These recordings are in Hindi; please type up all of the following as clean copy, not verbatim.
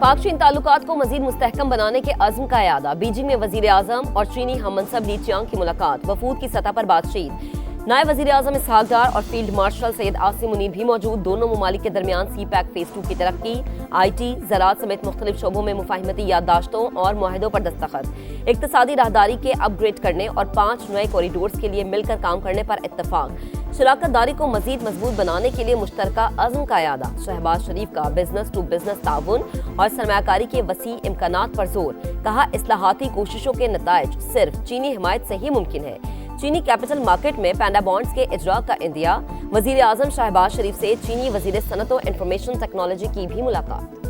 पाक चीन ताल्लुकात को मजीद मुस्तहकम बनाने के अज़्म का यादा। बीजिंग में वजीर आज़म और चीनी हममनसब ली चियांग की मुलाकात, वफूद की सतह पर बातचीत। नायब वजीर आज़म इसहाक डार और फील्ड मार्शल सैयद आसिम मुनीर भी मौजूद। दोनों ममालिक के दरमियान CPEC फेज 2 की तरक्की, IT, ज़राअत समेत मुख्तलिफ शोबों में मुफाहिमती याददाश्तों और मुआहदों पर दस्तखत। इक्तसादी राहदारी के अपग्रेड करने और 5 नए कॉरिडोर्स के लिए मिलकर काम करने पर इत्तफाक। शराकत दारी को मजीद मजबूत बनाने के लिए मुश्तरका अज़्म का यादा। शहबाज शरीफ का बिजनेस टू बिजनेस ताउन और सरमायाकारी के वसी इम्कानात पर जोर। कहा, इस्लाहाती कोशिशों के नताइज सिर्फ चीनी हिमायत से ही मुमकिन है। चीनी कैपिटल मार्केट में पैंडा बॉन्ड्स के इजरा का इंदिया। वजीर आज़म शहबाज शरीफ से चीनी वजीर सनत और इंफॉर्मेशन टेक्नोलॉजी की भी मुलाकात।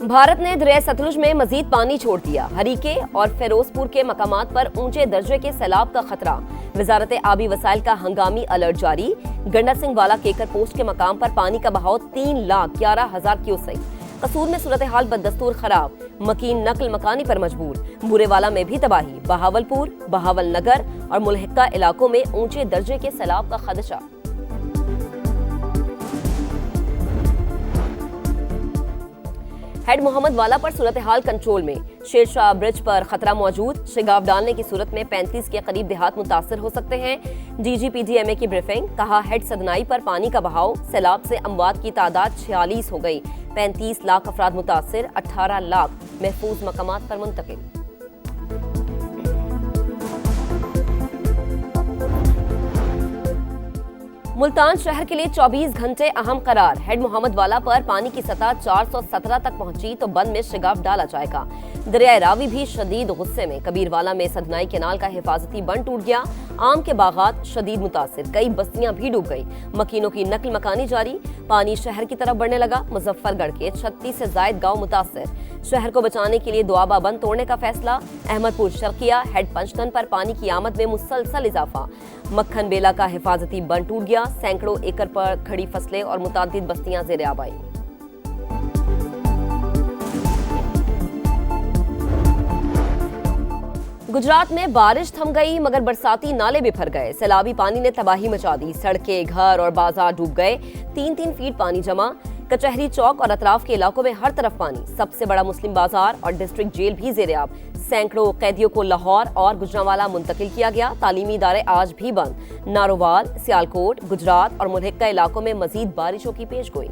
भारत ने दरिया सतलुज में मजीद पानी छोड़ दिया। हरीके और फिरोजपुर के मकामात पर ऊंचे दर्जे के सैलाब का खतरा। वजारत आबी वसाइल का हंगामी अलर्ट जारी। गंडा सिंह वाला केकर पोस्ट के मकाम पर पानी का बहाव 3,11,000 क्यूसेक। कसूर में सूरत हाल बदस्तूर खराब, मकीन नकल मकानी पर मजबूर। बुरेवाला में भी तबाही। बहावलपुर, बहावल नगर और मुल्हिका इलाकों में ऊंचे दर्जे के सैलाब का खदशा। हेड मोहम्मद वाला पर सूरत हाल कंट्रोल में। शेरशाह ब्रिज पर खतरा मौजूद। शिगाफ डालने की सूरत में 35 के करीब देहात मुतासर हो सकते हैं। DGPDMA की ब्रीफिंग। कहा, हेड सदनाई पर पानी का बहाव, सैलाब से अमवात की तादाद 46 हो गई। 35 लाख अफराद मुतासर, 18 लाख महफूज मकामात पर मुंतकिल। मुल्तान शहर के लिए 24 घंटे अहम करार। हेड मोहम्मद वाला पर पानी की सतह 417 तक पहुंची तो बंद में शिगाफ डाला जाएगा। दरियाए रावी भी शदीद गुस्से में। कबीरवाला में सदनाई केनाल का हिफाजती बंद टूट गया। आम के बागात शदीद मुतासिर, कई बस्तियां भी डूब गई। मकीनों की नकल मकानी जारी। पानी शहर की तरफ बढ़ने लगा। मुजफ्फरगढ़ के 36 से जायद गाँव मुतासिर। शहर को बचाने के लिए दुआबा बंद तोड़ने का फैसला। अहमदपुर शर्किया हेड पंचतन पर पानी की आमद में मुसलसल इजाफा। मक्खन बेला का हिफाजती बंद टूट गया। सैकड़ों एकड़ पर खड़ी फसलें और मुतादिद बस्तियां ज़ेर-ए-आब आई। गुजरात में बारिश थम गई मगर बरसाती नाले बिफर गए। सैलाबी पानी ने तबाही मचा दी। सड़कें, घर और बाजार डूब गए। 3-3 फीट पानी जमा। कचहरी चौक और अतराफ के इलाकों में हर तरफ पानी। सबसे बड़ा मुस्लिम बाजार और डिस्ट्रिक्ट जेल भी ज़ेर-ए-आब। सैकड़ों कैदियों को लाहौर और गुजरांवाला मुंतकिल किया गया। तालीमी इदारे आज भी बंद। नारोवाल, सियालकोट, गुजरात और मुल्हिका इलाकों में मजीद बारिशों की पेशगोई।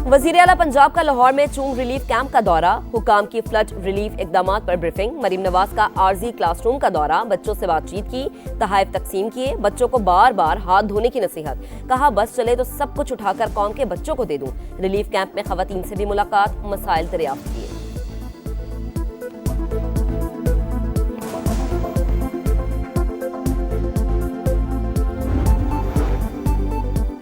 वजीर आला पंजाब का लाहौर में चूंग रिलीफ कैंप का दौरा। हुकाम की फ्लड रिलीफ इकदामात पर ब्रीफिंग। मरीम नवाज का आर्जी क्लासरूम का दौरा। बच्चों से बातचीत की, तहाइफ तकसीम किए। बच्चों को बार बार हाथ धोने की नसीहत। कहा, बस चले तो सब कुछ उठाकर कौम के बच्चों को दे दूं। रिलीफ कैंप में खवातीन से भी मुलाकात, मसाइल दरियाफ्त किए।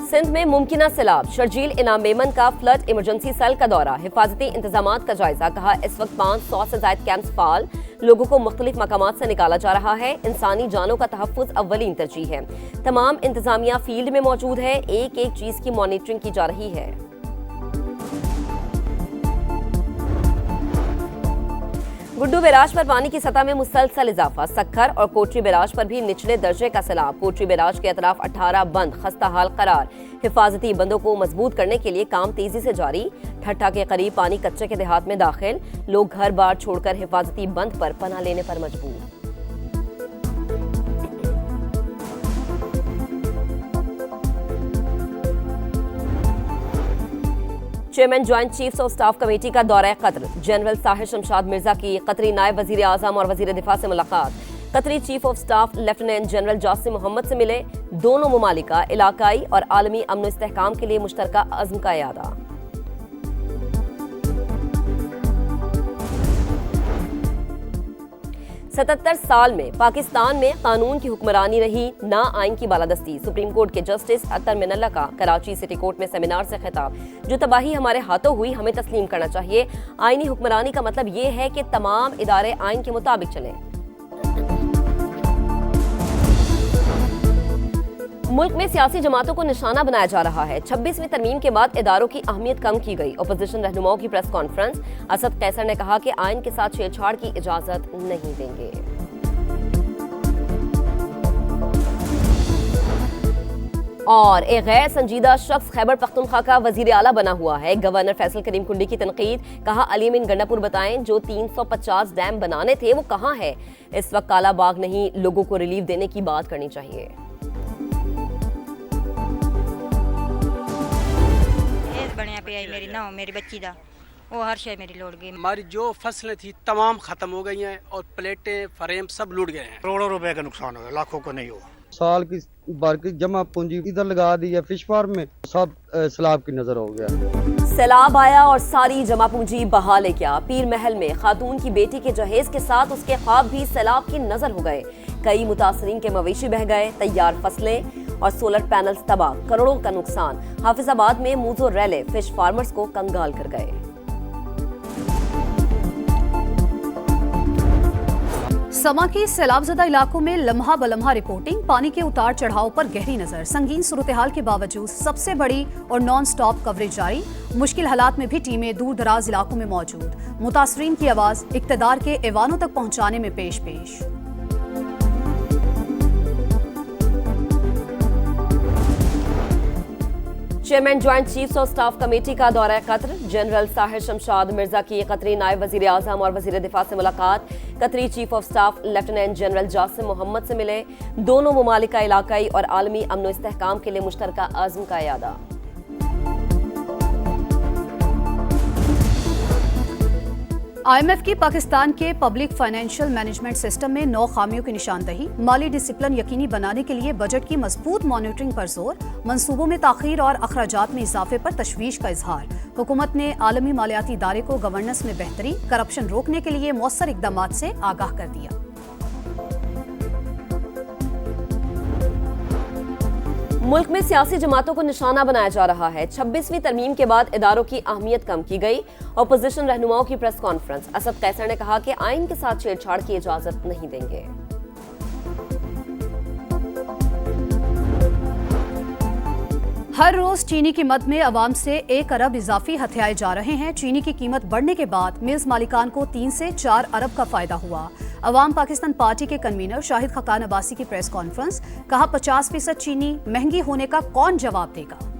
सिंध में मुमकिना सैलाब। शर्जील इनाम मेमन का फ्लड इमरजेंसी सेल का दौरा। हिफाजती इंतजामात का जायजा। कहा, इस वक्त 500 से ज्यादा कैंप्स फाल। लोगों को मुख्तलिफ मकामात से निकाला जा रहा है। इंसानी जानों का तहफ्फुज अव्वलीन तरजीह है। तमाम इंतजामिया फील्ड में मौजूद है। एक एक चीज की मॉनिटरिंग की जा रही है। गुड्डू बैराज पर पानी की सतह में मुसलसल इजाफा। सक्खर और कोटरी बैराज पर भी निचले दर्जे का सैलाब। कोटरी बैराज के अतराफ 18 बंद खस्ता हाल करार। हिफाजती बंदों को मजबूत करने के लिए काम तेजी से जारी। ठट्ठा के करीब पानी कच्चे के देहात में दाखिल। लोग घर बार छोड़कर हिफाजती बंद पर पनाह लेने पर मजबूर। Chairman joint chiefs of staff committee का दौरा कतर। जनरल साहिर शमशाद मिर्जा की कतरी नायब वजीर आजम और वजीर दिफा से मुलाकात। कतरी chief of staff lieutenant general Jassim Mohammed से मिले। दोनों ममालिका इलाकाई और आलमी अमन इस्तेहकाम के लिए मुश्तरका अज़्म का यादा। 77 साल में पाकिस्तान में कानून की हुक्मरानी रही, ना आइन की बालादस्ती। सुप्रीम कोर्ट के जस्टिस अतर मिनल्ला का कराची सिटी कोर्ट में सेमिनार से खिताब। जो तबाही हमारे हाथों हुई हमें तस्लीम करना चाहिए। आइनी हुक्मरानी का मतलब ये है कि तमाम इदारे आइन के मुताबिक चलें। मुल्क में सियासी जमातों को निशाना बनाया जा रहा है। 26वीं तरमीम के बाद इदारों की अहमियत कम की गई। अपोजिशन रहनुमाओं की प्रेस कॉन्फ्रेंस। असद कैसर ने कहा कि आइन के साथ छेड़छाड़ की इजाजत नहीं देंगे। और एक गैर संजीदा शख्स खैबर पख्तूनख्वा का वजीर आला बना हुआ है। गवर्नर फैसल करीम कुंडी की तनकीद। कहा अलीमीन गंडापुर बताएं जो 350 डैम बनाने थे वो कहां है। इस वक्त काला बाग नहीं, लोगों को रिलीफ देने की बात करनी चाहिए। बढ़िया पे आई मेरी ना मेरी बच्ची दा वो हर शय मेरी लौट गई। हमारी जो फसलें थी तमाम खत्म हो गई हैं और प्लेटें फ्रेम सब लूट गए हैं। करोड़ों रुपए का नुकसान हुआ, लाखों को नहीं हुआ। साल की बार की जमा पूंजी इधर लगा दी है फिश फार्म में, सब सैलाब की नजर हो गया। सैलाब आया और सारी जमा पूंजी बहा ले गया। पीर महल में खातून की बेटी के जहेज के साथ उसके ख्वाब भी सैलाब की नजर हो गए। कई मुतासरीन के मवेशी बह गए, तैयार फसलें और सोलर पैनल्स तबाह, करोड़ों का नुकसान। हाफिजाबाद में मूजो रैले फिश फार्मर्स को कंगाल कर गए। समा की सैलाबजदा इलाकों में लम्हा बलम्हा रिपोर्टिंग, पानी के उतार चढ़ाव पर गहरी नजर। संगीन सूरत-ए-हाल के बावजूद सबसे बड़ी और नॉन स्टॉप कवरेज जारी। मुश्किल हालात में भी टीमें दूर दराज इलाकों में मौजूद। मुतासरीन की आवाज इक्तदार के ऐवानों तक पहुंचाने में पेश। Chairman joint chiefs of staff committee का दौरा कतर। जनरल साहिर शमशाद मिर्जा की कतरी नायब वजीर आजम और वजीर दिफा से मुलाकात। कतरी chief of staff lieutenant general Jassim Mohammed से मिले। दोनों ममालिक का इलाकाई और आलमी अमन इस्तेहकाम के लिए मुश्तरका आज़म का इरादा। IMF की पाकिस्तान के पब्लिक फाइनेंशियल मैनेजमेंट सिस्टम में 9 खामियों की निशानदही। माली डिसिप्लिन यकीनी बनाने के लिए बजट की मजबूत मॉनिटरिंग पर जोर। मंसूबों में ताखीर और अखराजात में इजाफे पर तशवीश का इजहार। हुकूमत ने आलमी मालियाती इदारे को गवर्नेंस में बेहतरी, करप्शन रोकने के लिए मौसर इकदामात से आगाह कर दिया। मुल्क में सियासी जमातों को निशाना बनाया जा रहा है। 26वीं तरमीम के बाद इदारों की अहमियत कम की गई। अपोजिशन रहनुमाओं की प्रेस कॉन्फ्रेंस। असद कैसर ने कहा कि आइन के साथ छेड़छाड़ की इजाजत नहीं देंगे। हर रोज चीनी की मद में अवाम से 1 अरब इजाफी हथियाए जा रहे हैं। चीनी की कीमत बढ़ने के बाद मिल्स मालिकान को 3 से 4 अरब का फायदा हुआ। अवाम पाकिस्तान पार्टी के कन्वीनर शाहिद खकान अब्बासी की प्रेस कॉन्फ्रेंस। कहा 50% चीनी महंगी होने का कौन जवाब देगा।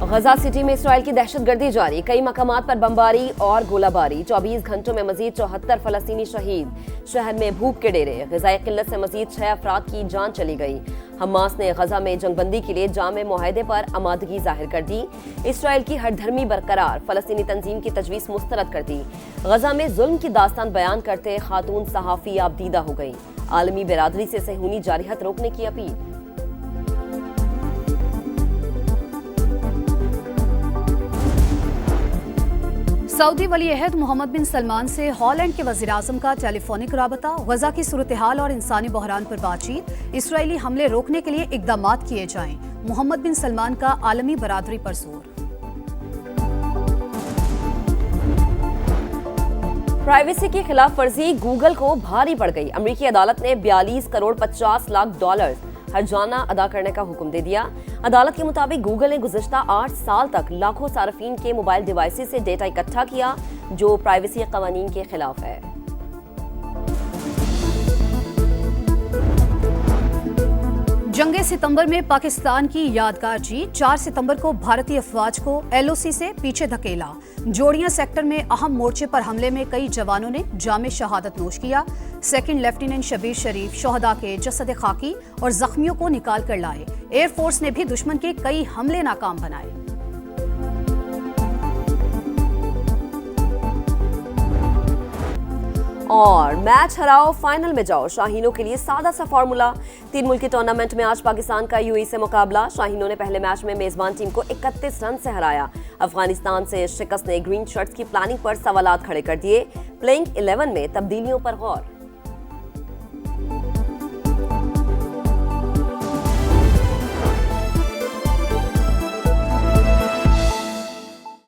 गजा सिटी में इसराइल की दहशतगर्दी जारी। कई मकामात पर बमबारी और गोलाबारी। 24 घंटों में मजीद 74 फलस्तीनी शहीद। शहर में भूख के डेरे। ग़िज़ाई किल्लत से मजीद 6 अफराद की जान चली गई। हमास ने गजा में जंगबंदी के लिए जामे मुआहदे पर आमादगी जाहिर कर दी। इसराइल की हरधर्मी बरकरार। फलस्तीनी तंजीम की तजवीज़ मुस्तरद कर दी। गजा में जुल्म की दास्तान बयान करते खातून सहाफ़ी आबदीदा हो गई। आलमी बिरादरी से सहूनी जारिहत रोकने की अपील। सऊदी वली अहद मोहम्मद बिन सलमान से हॉलैंड के वज़ीर-ए-आज़म का टेलीफोनिक राबता। गजा की सूरत-ए-हाल और इंसानी बहरान पर बातचीत। इसराइली हमले रोकने के लिए इक़दामात किए जाएं। मोहम्मद बिन सलमान का आलमी बरादरी पर जोर। प्राइवेसी की खिलाफ वर्जी गूगल को भारी पड़ गई। अमेरिकी अदालत ने 42 करोड़ 50 लाख डॉलर हर्जाना अदा करने का हुक्म दे दिया। अदालत के मुताबिक गूगल ने गुज़िश्ता 8 साल तक लाखों सार्फिन के मोबाइल डिवाइसेस से डेटा इकट्ठा किया, जो प्राइवेसी कानून के खिलाफ है। जंगे सितंबर में पाकिस्तान की यादगार जीत। 4 सितंबर को भारतीय अफवाज को LOC से पीछे धकेला। जोड़ियां सेक्टर में अहम मोर्चे पर हमले में कई जवानों ने जामे शहादत नोश किया। सेकंड लेफ्टिनेंट शबीर शरीफ शोहदा के जसद खाकी और जख्मियों को निकाल कर लाए। एयरफोर्स ने भी दुश्मन के कई हमले नाकाम बनाए। और मैच हराओ फाइनल में जाओ, शाहीनों के लिए सादा सा फॉर्मूला। 3 मुल्की टूर्नामेंट में आज पाकिस्तान का UAE से मुकाबला। शाहीनों ने पहले मैच में मेजबान टीम को 31 रन से हराया। अफगानिस्तान से शिकस्त ने ग्रीन शर्ट्स की प्लानिंग पर सवालात खड़े कर दिए। प्लेइंग 11 में तब्दीलियों पर गौर।